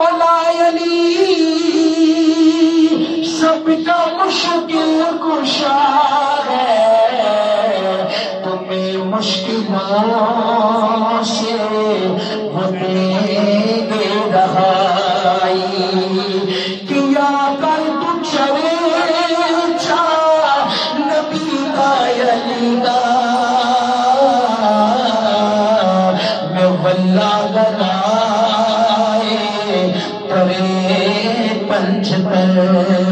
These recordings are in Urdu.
علی سب کا مشکل کشا ہے، تمہیں مشکلوں سے وہ دیں گے رہائی، کیا کر تو چرچا نبی کا علی کا، میں واللہ پنچتر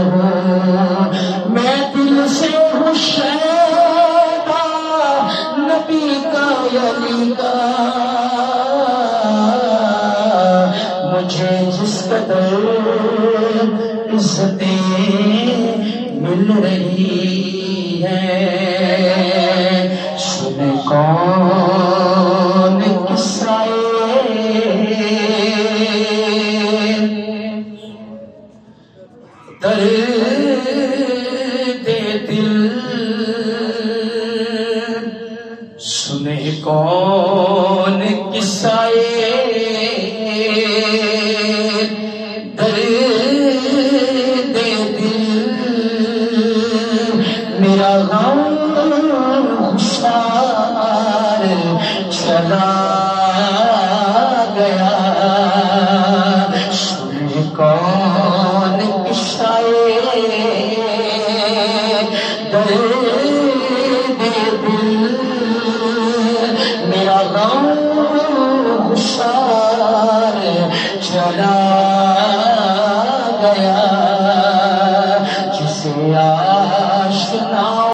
ہوں، میں دل سے ہوں شیدا نبی کا علی کا، مجھے جس قدر عزتیں مل رہی ہیں، سنے کون قصہ درد دل، سنے کون قصہ درد دل، میرا غم خوشحال چلا